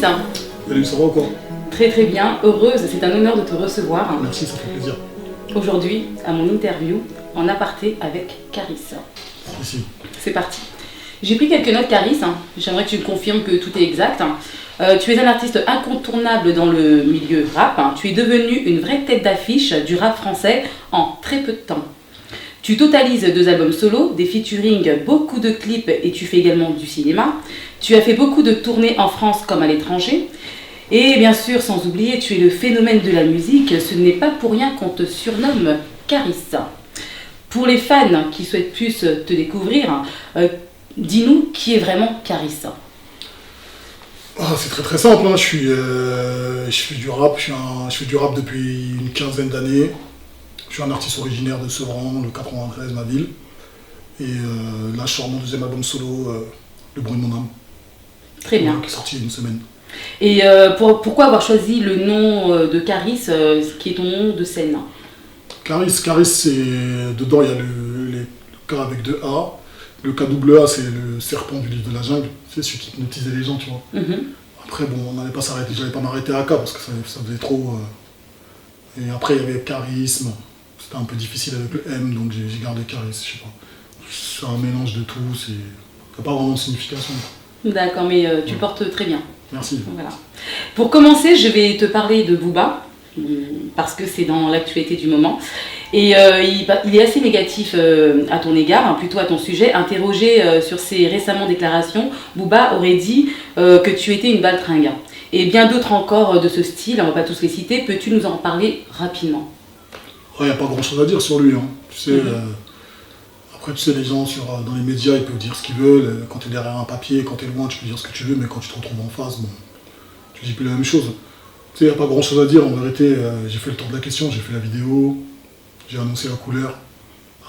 Salut, ça va ou quoi? Très très bien, heureuse, c'est un honneur de te recevoir. Merci, ça fait plaisir. Aujourd'hui, à mon interview, en aparté avec Caris. Ici. C'est parti. J'ai pris quelques notes, Caris. J'aimerais que tu me confirmes que tout est exact. Tu es un artiste incontournable dans le milieu rap. Tu es devenu une vraie tête d'affiche du rap français en très peu de temps. Tu totalises 2 albums solo, des featuring, beaucoup de clips et tu fais également du cinéma. Tu as fait beaucoup de tournées en France comme à l'étranger. Et bien sûr, sans oublier, tu es le phénomène de la musique. Ce n'est pas pour rien qu'on te surnomme Caris. Pour les fans qui souhaitent plus te découvrir, dis-nous qui est vraiment Caris. C'est très très simple, hein. Je fais du rap, je fais du rap depuis une quinzaine d'années. Je suis un artiste originaire de Sevran, le 93, ma ville. Et là, je sors mon 2e album solo, Le bruit de mon âme. Très bien. Qui est sorti il y a une semaine. Et pourquoi avoir choisi le nom de Caris, qui est ton nom de scène? Caris, c'est... Dedans, il y a le K avec 2 A. Le K-double-A, c'est le serpent du livre de la jungle. C'est celui qui hypnotisait les gens, tu vois. Après, bon, on n'allait pas s'arrêter. J'allais pas m'arrêter à K parce que ça faisait trop... Et après, il y avait charisme. C'était un peu difficile avec le M, donc j'ai gardé Caris, je sais pas. C'est un mélange de tout, ça n'a pas vraiment de signification. D'accord, mais tu le portes très bien. Merci. Voilà. Pour commencer, je vais te parler de Booba, parce que c'est dans l'actualité du moment. Et il est assez négatif à ton égard, plutôt à ton sujet. Interrogé sur ses récemment déclarations, Booba aurait dit que tu étais une baltringue. Et bien d'autres encore de ce style, on ne va pas tous les citer. Peux-tu nous en parler rapidement? Il n'y a pas grand-chose à dire sur lui, hein. Tu sais, après, tu sais, les gens dans les médias, ils peuvent dire ce qu'ils veulent. Quand tu es derrière un papier, quand tu es loin, tu peux dire ce que tu veux, mais quand tu te retrouves en face, bon, tu dis plus la même chose. Tu sais, il n'y a pas grand-chose à dire. En vérité, j'ai fait le tour de la question, j'ai fait la vidéo, j'ai annoncé la couleur.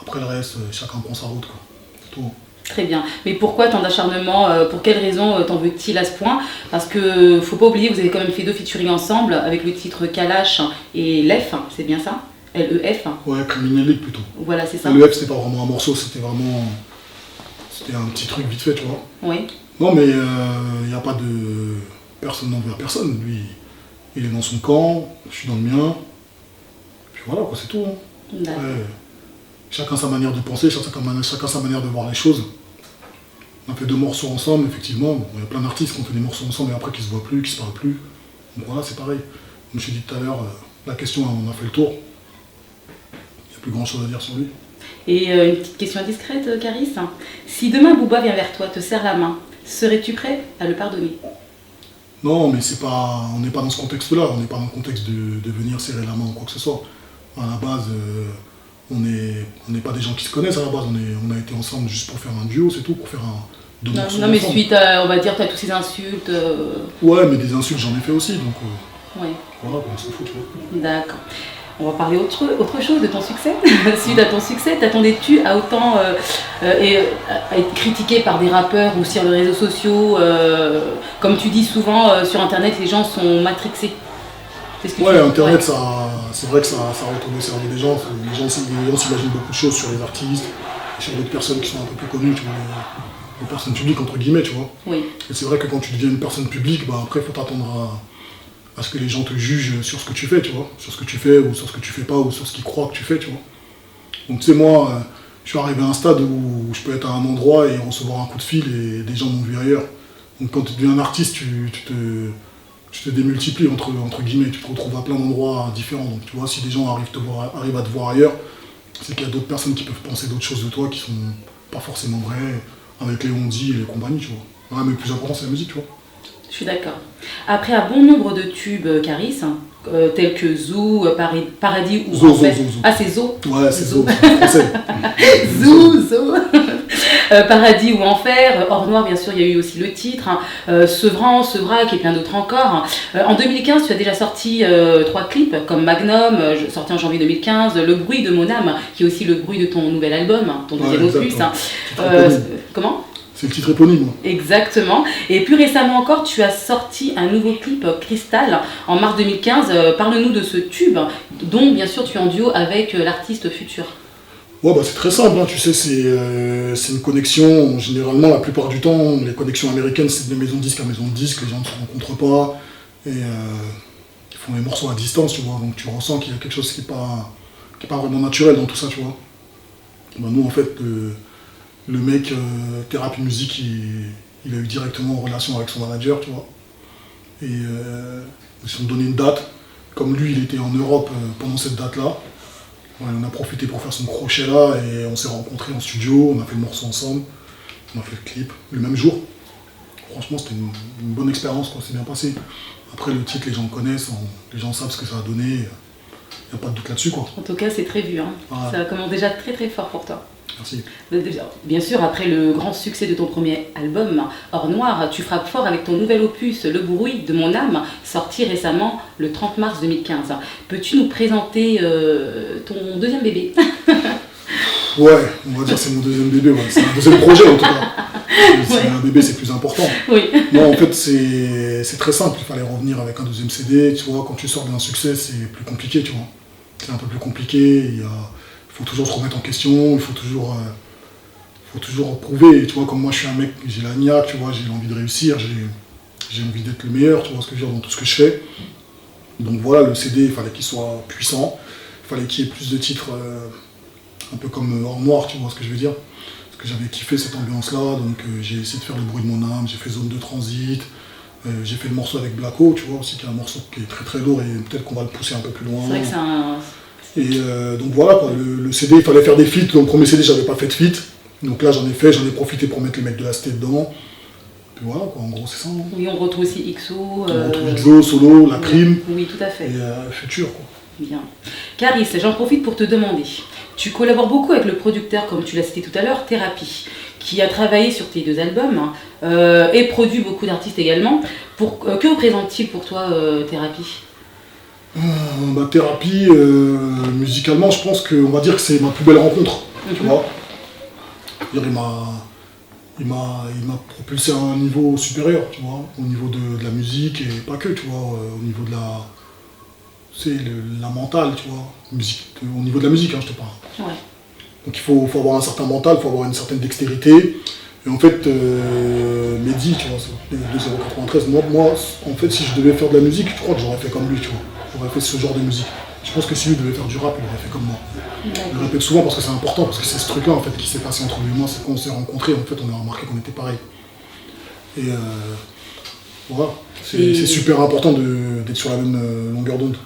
Après le reste, chacun prend sa route, quoi. C'est tout. Très bien. Mais pourquoi tant d'acharnement? Pour quelles raisons t'en veux-il à ce point? Parce que faut pas oublier, vous avez quand même fait 2 featuring ensemble avec le titre Kalash et Lef, c'est bien ça? L-E-F. Ouais, Criminelique plutôt. Voilà, c'est ça. L-E-F, c'était pas vraiment un morceau, c'était un petit truc vite fait, tu vois. Oui. Non, mais il n'y a pas de... Personne n'envers personne. Lui, il est dans son camp, je suis dans le mien. Puis voilà, quoi, c'est tout. Hein. D'accord. Ouais. Chacun sa manière de penser, chacun sa manière de voir les choses. On a fait 2 morceaux ensemble, effectivement. Bon, il y a plein d'artistes qui ont fait des morceaux ensemble et après qui se voient plus, qui se parlent plus. Donc voilà, c'est pareil. Comme je me suis dit tout à l'heure, la question, on a fait le tour. Il n'y a plus grand chose à dire sur lui. Et une petite question indiscrète, Caris. Si demain Booba vient vers toi, te serre la main, serais-tu prêt à le pardonner? Non, mais on n'est pas dans ce contexte-là. On n'est pas dans le contexte de venir serrer la main ou quoi que ce soit. À la base, on n'est pas des gens qui se connaissent à la base. On a été ensemble juste pour faire un duo, c'est tout, pour faire deux morceaux Non, mais ensemble. suite à, on va dire, t'as toutes ces insultes. Ouais, mais des insultes, j'en ai fait aussi, donc Ouais. voilà, on s'en fout, tu vois. D'accord. On va parler autre chose de ton succès. Suite à ton succès, t'attendais-tu à autant à être critiqué par des rappeurs ou sur les réseaux sociaux comme tu dis souvent, sur Internet, les gens sont matrixés. Ouais, Internet, c'est vrai que ça retourne le cerveau des gens. Les gens s'imaginent beaucoup de choses sur les artistes, sur d'autres personnes qui sont un peu plus connues, tu vois, les personnes publiques, entre guillemets, tu vois. Oui. Et c'est vrai que quand tu deviens une personne publique, bah, après, il faut t'attendre à ce que les gens te jugent sur ce que tu fais, tu vois. Sur ce que tu fais, ou sur ce que tu fais pas, ou sur ce qu'ils croient que tu fais, tu vois. Donc, tu sais, moi, je suis arrivé à un stade où je peux être à un endroit et recevoir un coup de fil et des gens m'ont vu ailleurs. Donc, quand tu deviens un artiste, tu te démultiplies, entre guillemets, tu te retrouves à plein d'endroits différents. Donc, tu vois, si des gens arrivent à te voir ailleurs, c'est qu'il y a d'autres personnes qui peuvent penser d'autres choses de toi qui sont pas forcément vraies, avec les on-dit et les compagnies, tu vois. Ouais, mais le plus important, c'est la musique, tu vois. Je suis d'accord. Après un bon nombre de tubes Caris, tels que Zou, Paradis ou Zo. Ah, c'est Zo. Ouais, c'est Zo, c'est français. Zo. Paradis ou Enfer, Hors Noir, bien sûr, il y a eu aussi le titre, Sevran, Sevrac et plein d'autres encore. En 2015, tu as déjà sorti 3 clips, comme Magnum, sorti en janvier 2015, Le bruit de mon âme, qui est aussi le bruit de ton nouvel album, ton 2e opus. Comment ? C'est le titre éponyme. Exactement. Et plus récemment encore, tu as sorti un nouveau clip, Cristal, en mars 2015. Parle-nous de ce tube, dont bien sûr tu es en duo avec l'artiste Futur. Ouais, bah c'est très simple, hein, tu sais, c'est une connexion. Généralement, la plupart du temps, les connexions américaines, c'est de maison de disque à maison de disque, les gens ne se rencontrent pas, et ils font les morceaux à distance, tu vois, donc tu ressens qu'il y a quelque chose qui est pas vraiment naturel dans tout ça, tu vois. Bah, nous, en fait, le mec, Thérapie Musique, il a eu directement en relation avec son manager, tu vois, et ils se sont donné une date. Comme lui, il était en Europe pendant cette date-là, ouais, on a profité pour faire son crochet là et on s'est rencontrés en studio, on a fait le morceau ensemble, on a fait le clip le même jour. Franchement, c'était une bonne expérience, quoi, c'est bien passé. Après, le titre, les gens le connaissent, les gens savent ce que ça a donné, il n'y a pas de doute là-dessus, quoi. En tout cas, c'est très vu, hein. Ouais. Ça commence déjà très très fort pour toi. Merci. Bien sûr, après le grand succès de ton premier album, Hors Noir, tu frappes fort avec ton nouvel opus, Le bruit de mon âme, sorti récemment le 30 mars 2015. Peux-tu nous présenter ton deuxième bébé? Ouais, on va dire que c'est mon deuxième bébé, ouais. C'est un deuxième projet en tout cas. C'est un bébé, c'est plus important. Oui. Non, en fait, c'est très simple, il fallait revenir avec un deuxième CD, tu vois, quand tu sors d'un succès, c'est plus compliqué, tu vois. C'est un peu plus compliqué, il faut toujours se remettre en question, il faut toujours prouver, tu vois, comme moi je suis un mec, j'ai la niaque, tu vois, j'ai envie de réussir, j'ai envie d'être le meilleur, tu vois ce que je veux dire, dans tout ce que je fais. Donc voilà, le CD, il fallait qu'il soit puissant, il fallait qu'il y ait plus de titres, un peu comme Hors Noir, tu vois ce que je veux dire. Parce que j'avais kiffé cette ambiance-là, donc j'ai essayé de faire Le bruit de mon âme, j'ai fait Zone de transit, j'ai fait le morceau avec Blacko, tu vois, aussi, qui est un morceau qui est très très lourd et peut-être qu'on va le pousser un peu plus loin. C'est vrai que c'est un... Et donc voilà, quoi, le CD, il fallait faire des feats. Dans le premier CD, j'avais pas fait de feat. Donc là, j'en ai profité pour mettre les mecs de la Cité dedans. Puis voilà, quoi, en gros, c'est ça. Hein. Oui, on retrouve aussi XO. On retrouve XO, Solo, La Crime. Oui, tout à fait. Et Futur, quoi. Bien. Caris, j'en profite pour te demander. Tu collabores beaucoup avec le producteur, comme tu l'as cité tout à l'heure, Thérapie, qui a travaillé sur tes deux albums et produit beaucoup d'artistes également. Que représente-t-il pour toi, Thérapie? Thérapie, musicalement, je pense qu'on va dire que c'est ma plus belle rencontre. Tu vois, il m'a propulsé à un niveau supérieur, tu vois, au niveau de la musique et pas que, tu vois, au niveau de la mentale, tu vois, au niveau de la musique, hein, je te parle. Ouais. Donc il faut avoir un certain mental, il faut avoir une certaine dextérité. Et en fait, Mehdi, tu vois, c'est 2093, moi, en fait, si je devais faire de la musique, je crois que j'aurais fait comme lui, tu vois. J'aurais fait ce genre de musique. Je pense que si lui devait faire du rap, il aurait fait comme moi. Je le répète souvent parce que c'est important, parce que c'est ce truc-là en fait qui s'est passé entre lui et moi, c'est quand on s'est rencontrés, en fait, on a remarqué qu'on était pareil. Et voilà, c'est super important d'être sur la même longueur d'onde.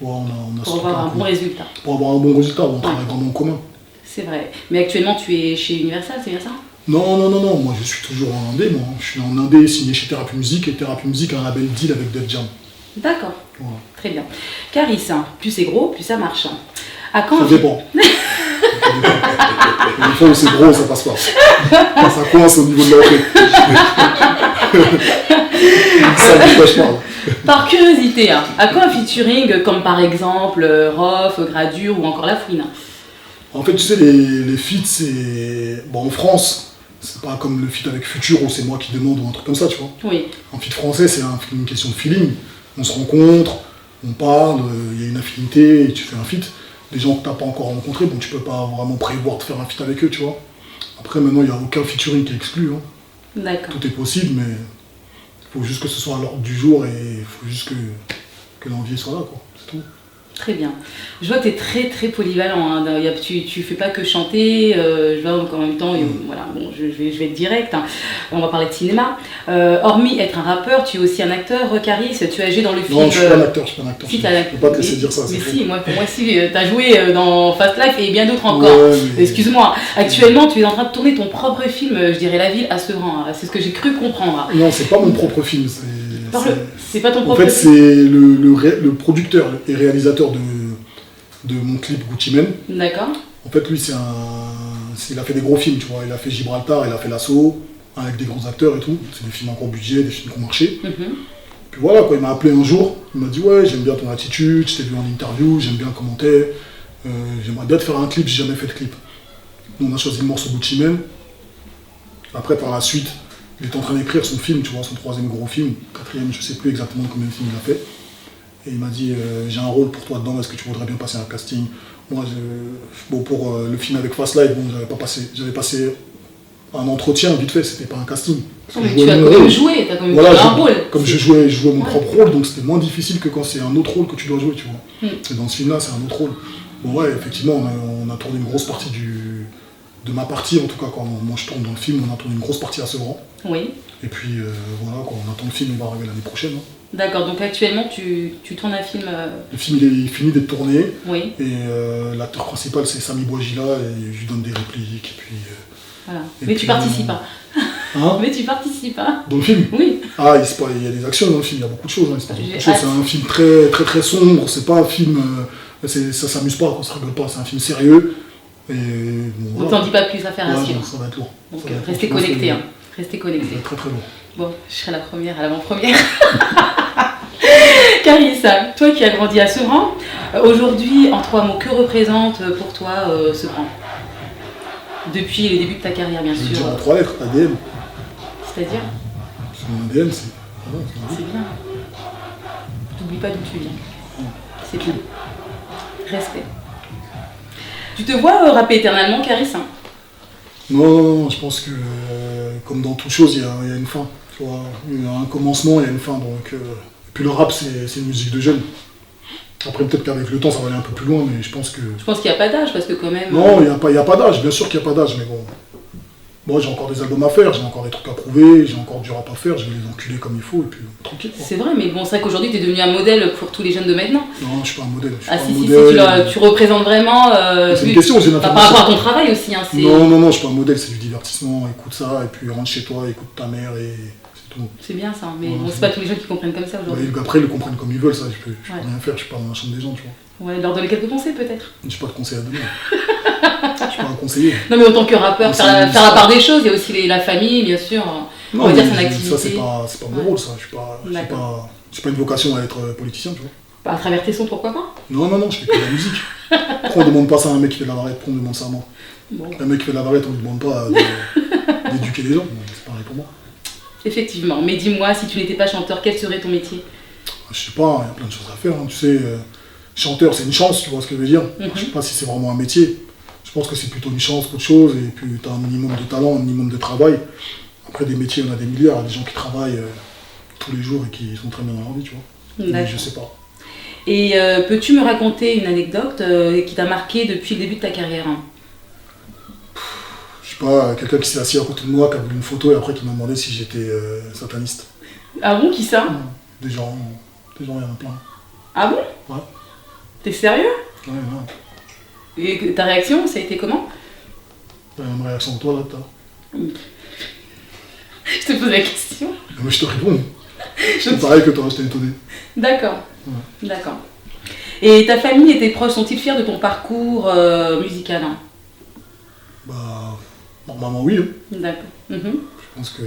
Voilà, pour avoir un bon résultat. Pour avoir un bon résultat, on travaille vraiment en commun. C'est vrai. Mais actuellement, tu es chez Universal, c'est bien ça? Non, moi je suis toujours en indé, moi. Je suis en indé signé chez Thérapie Musique, et Thérapie Musique a un label deal avec Def Jam. D'accord, Voilà. très bien. Caris, plus c'est gros, plus ça marche. À quand Ça dépend. Une fois où c'est gros, ça passe pas. Ça coince au niveau de l'entrée. Ça ne je parle. Par curiosité, à quoi un featuring comme par exemple Rof, Gradure ou encore La Fouine? En fait, tu sais, les feats, c'est... Bon, en France, c'est pas comme le feat avec Futur où c'est moi qui demande ou un truc comme ça, tu vois. Oui. En feat français, c'est une question de feeling. On se rencontre, on parle, il y a une affinité, et tu fais un feat. Les gens que tu n'as pas encore rencontrés, bon, tu peux pas vraiment prévoir de faire un feat avec eux, tu vois. Après, maintenant, il n'y a aucun featuring qui est exclu. Hein. D'accord. Tout est possible, mais il faut juste que ce soit à l'ordre du jour et il faut juste que l'envie soit là, quoi. C'est tout. Très bien. Je vois que tu es très très polyvalent. Hein. Tu fais pas que chanter. Je vois qu'en même temps, voilà, bon, je vais être direct. Hein. On va parler de cinéma. Hormis être un rappeur, tu es aussi un acteur. Caris, tu as joué dans le film. Non, je suis pas un acteur. Si, je peux pas te laisser dire ça. Mais si, moi, pour moi, si, tu as joué dans Fast Life et bien d'autres encore. Ouais, mais... Excuse-moi. Actuellement, tu es en train de tourner ton propre film, je dirais La Ville à Sevran. C'est ce que j'ai cru comprendre. Non, c'est pas mon propre film. C'est pas ton propre film. En fait, film. c'est le producteur et réalisateur de mon clip Gucci Mane. D'accord. En fait, lui, il a fait des gros films, tu vois. Il a fait Gibraltar, il a fait L'Assaut, avec des grands acteurs et tout. C'est des films à gros budget, des films qui ont marché. Puis voilà, quoi, il m'a appelé un jour, il m'a dit « Ouais, j'aime bien ton attitude, je t'ai vu en interview, j'aime bien comment t'es, j'aimerais bien te faire un clip, j'ai jamais fait de clip. » On a choisi le morceau Gucci Mane. Après, par la suite, il est en train d'écrire son film, tu vois, son troisième gros film, quatrième, je sais plus exactement combien de films il a fait. Et il m'a dit j'ai un rôle pour toi dedans, est-ce que tu voudrais bien passer un casting? Moi, bon, pour le film avec Fast Life, bon, j'avais passé un entretien vite fait, c'était pas un casting. Non, mais tu as quand même joué, tu as quand même joué un rôle. Comme je jouais mon propre rôle, donc c'était moins difficile que quand c'est un autre rôle que tu dois jouer, tu vois. Et dans ce film-là, c'est un autre rôle. Bon, ouais, effectivement, on a tourné une grosse partie de ma partie, en tout cas, quand moi je tourne dans le film, on a tourné une grosse partie à Sevran. Oui. Et puis, voilà, quoi, on attend le film, il va arriver l'année prochaine. Hein. D'accord, donc actuellement, tu tournes un film... Le film, il est fini d'être tourné. Oui. Et l'acteur principal, c'est Sami Bouajila, et je lui donne des répliques, et puis... Voilà. Mais tu participes pas. Hein? Mais tu participes pas. Dans le film? Oui. Ah, il y a des actions dans le film, il y a beaucoup de choses. Hein, c'est un film très, très, très sombre, c'est pas un film... ça s'amuse pas, on se rigole pas, c'est un film sérieux. Et bon, on t'en dit pas plus à faire à suivre. Ça va être lourd. Donc restez connectés. Hein. Restez connectés. Ça va être très très lourd. Bon, je serai la première à l'avant-première. Carissa, toi qui as grandi à Sevran, aujourd'hui, en 3 mots, que représente pour toi Sevran? Depuis les débuts de ta carrière, bien sûr. Je vais dire en 3 lettres, ADN. C'est-à-dire? C'est mon ADN, c'est... C'est bien. T'oublies pas d'où tu viens. C'est bien. Respect. Tu te vois rapper éternellement, Carissa? Non, je pense que, comme dans toute chose, il y a une fin. Tu vois, il y a un commencement, il y a une fin. Donc, et puis le rap, c'est une musique de jeunes. Après, peut-être qu'avec le temps, ça va aller un peu plus loin, mais je pense que... Je pense qu'il n'y a pas d'âge, parce que quand même... Non, il n'y a pas d'âge, bien sûr qu'il n'y a pas d'âge, mais bon... Moi, j'ai encore des albums à faire, j'ai encore des trucs à prouver, j'ai encore du rap à faire, je vais les enculer comme il faut, et puis tranquille. C'est vrai, mais bon, c'est vrai qu'aujourd'hui, tu es devenu un modèle pour tous les jeunes de maintenant. Non, je suis pas un modèle. Tu représentes vraiment... c'est une question, j'ai une par rapport à ton travail aussi. Hein, non, je suis pas un modèle, c'est du divertissement, écoute ça, et puis rentre chez toi, écoute ta mère, et c'est tout. C'est bien ça, mais bon, c'est pas tous les gens qui comprennent comme ça aujourd'hui. Après, ils le comprennent comme ils veulent, ça, je peux rien faire, je suis pas dans la chambre des gens, tu vois. Ouais, leur donner quelques conseils peut-être. Je suis pas de conseil à donner. Je suis pas un conseiller. Non, mais en tant que rappeur, faire la part des choses, il y a aussi la famille, bien sûr. Non, on va dire son activité. Ça, c'est pas mon rôle, ça. Je suis pas une vocation à être politicien, tu vois. À travers tes sons, pourquoi pas? Non, je fais que de la musique. Pourquoi on demande pas ça à un mec qui fait de la varette? Pourquoi on demande ça à moi? Bon. Un mec qui fait de la varette, on lui demande pas d'éduquer les gens. C'est pareil pour moi. Effectivement. Mais dis-moi, si tu n'étais pas chanteur, quel serait ton métier? Je sais pas, il y a plein de choses à faire. Hein. Tu sais, chanteur, c'est une chance, tu vois ce que je veux dire. Je sais pas si c'est vraiment un métier. Je pense que c'est plutôt une chance qu'autre chose. Et puis, tu as un minimum de talent, un minimum de travail. Après, des métiers, on a des milliards. Il y a des gens qui travaillent tous les jours et qui sont très bien dans leur vie, tu vois. Mais je sais pas. Et peux-tu me raconter une anecdote qui t'a marqué depuis le début de ta carrière? Je sais pas, quelqu'un qui s'est assis à côté de moi, qui a voulu une photo et après qui m'a demandé si j'étais sataniste. Ah bon, qui ça? Des gens, il y en a plein. Ah bon? Ouais. T'es sérieux? Ouais. Et ta réaction, ça a été comment? La même réaction que toi, là, t'as. Je te pose la question. Mais je te réponds. C'est pareil que toi, je t'ai étonné. D'accord. Ouais. D'accord. Et ta famille et tes proches sont-ils fiers de ton parcours musical? Bah, normalement oui. Hein. D'accord. Je pense que...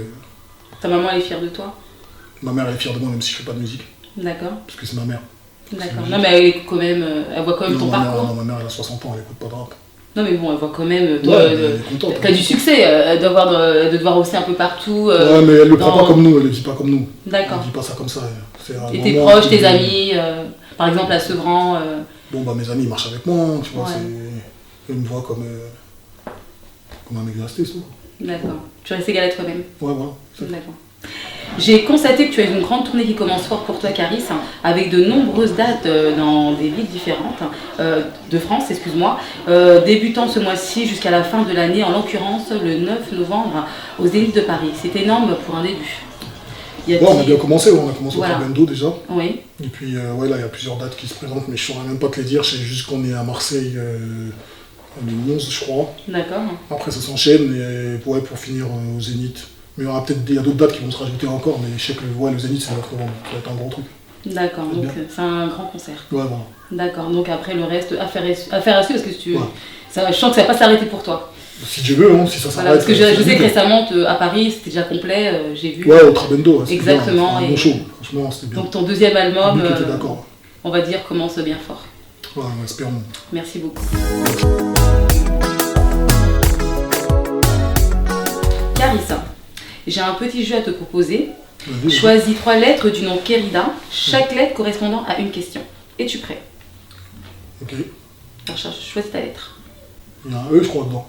Ta maman elle est fière de toi? Ma mère elle est fière de moi même si je fais pas de musique. D'accord. Parce que c'est ma mère. D'accord. Non mais elle est quand même, elle voit quand même ton parcours. Non, ma mère elle a 60 ans, elle écoute pas de rap. Non mais bon, elle voit quand même, t'as du succès, elle doit de devoir aussi un peu partout. Ouais mais elle le prend pas comme nous, elle le vit pas comme nous. D'accord. Elle vit pas ça comme ça. Et tes proches, tes amis, par exemple à Sevran Bon bah mes amis ils marchent avec moi, tu vois, ils me voient comme un mec resté, c'est tout. D'accord. Tu restes égal à toi-même. Ouais, voilà. D'accord. J'ai constaté que tu as une grande tournée qui commence fort pour toi, Caris, avec de nombreuses dates dans des villes différentes de France, excuse-moi, débutant ce mois-ci jusqu'à la fin de l'année, en l'occurrence le 9 novembre au Zénith de Paris. C'est énorme pour un début. On a bien commencé, on a commencé au Trabendo déjà. Oui. Et puis là il y a plusieurs dates qui se présentent, mais je ne saurais même pas te les dire, je sais juste qu'on est à Marseille le 11 je crois. D'accord. Après ça s'enchaîne et pour finir au Zénith. Mais il y a d'autres dates qui vont se rajouter encore, mais je sais que le Zénith c'est notre novembre, ça va être un gros truc. D'accord, donc c'est un grand concert. Ouais, voilà. D'accord, donc après le reste, affaire à suivre, parce que je sens que ça va pas s'arrêter pour toi. Si Dieu veut, hein, si ça s'arrête. Voilà, parce que je sais que récemment à Paris c'était déjà complet, j'ai vu. Ouais, au Trabendo, c'était exactement. Bien, un bon show, franchement c'était bien. Donc ton deuxième album, d'accord. On va dire, commence bien fort. Ouais, espérons. Merci beaucoup. Carissa, j'ai un petit jeu à te proposer. Choisis 3 lettres du nom Kérida, chaque lettre correspondant à une question. Es-tu prêt? Ok. Alors, choisis ta lettre. Il y a un E, je crois, dedans.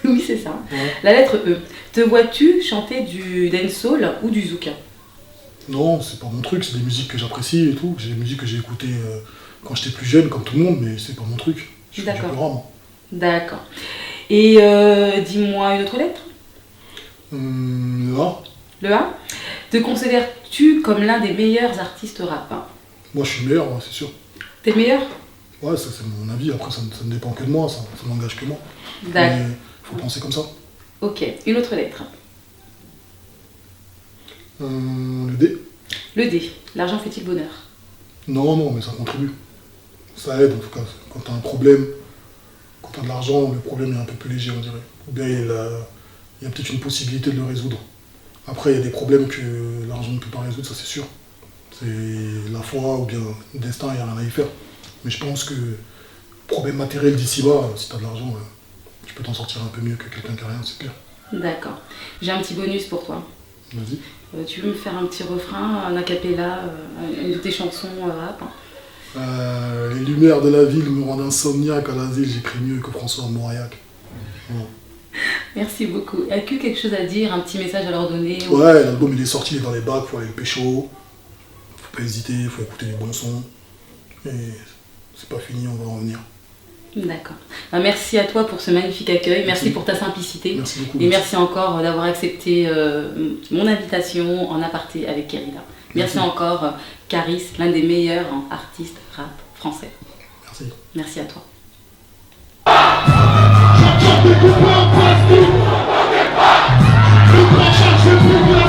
Oui, c'est ça. Ouais. La lettre E. Te vois-tu chanter du dancehall ou du zouk? Non, c'est pas mon truc, c'est des musiques que j'apprécie et tout. J'ai des musiques que j'ai écoutées quand j'étais plus jeune, comme tout le monde, mais c'est pas mon truc. Je fais du D'accord. opéra, moi. D'accord. Et dis-moi une autre lettre. Là, Le A. Te considères-tu comme l'un des meilleurs artistes rap? moi je suis le meilleur, ouais, c'est sûr. T'es le meilleur? Ouais, ça c'est mon avis, après ça ne dépend que de moi, ça n'engage que moi. D'accord. Mais faut penser comme ça. Ok. Une autre lettre. Le D. Le D. L'argent fait-il bonheur? Non, mais ça contribue. Ça aide en tout cas. Quand t'as un problème, quand t'as de l'argent, le problème est un peu plus léger, on dirait. Ou bien il y a peut-être une possibilité de le résoudre. Après, il y a des problèmes que l'argent ne peut pas résoudre, ça c'est sûr. C'est la foi ou bien le destin, il n'y a rien à y faire. Mais je pense que problème matériel d'ici-bas, si t'as de l'argent, tu peux t'en sortir un peu mieux que quelqu'un qui a rien, c'est clair. D'accord. J'ai un petit bonus pour toi. Vas-y. Tu veux me faire un petit refrain, un a cappella, une de tes chansons rap? Les lumières de la ville me rendent insomniaque, à l'asile j'écris mieux que François Mauriac. Voilà. Merci beaucoup. As-tu quelque chose à dire, un petit message à leur donner? Ouais, l'album il est sorti, il est dans les bacs, faut aller le pécho. Faut pas hésiter, faut écouter les bons sons. Et c'est pas fini, on va en revenir. D'accord. Merci à toi pour ce magnifique accueil. Merci pour ta simplicité. Merci beaucoup. Et merci encore d'avoir accepté mon invitation en aparté avec Kerida. Merci encore, Caris, l'un des meilleurs artistes rap français. Merci. Merci à toi. J'entends des coupeurs partout. Le grand charge, je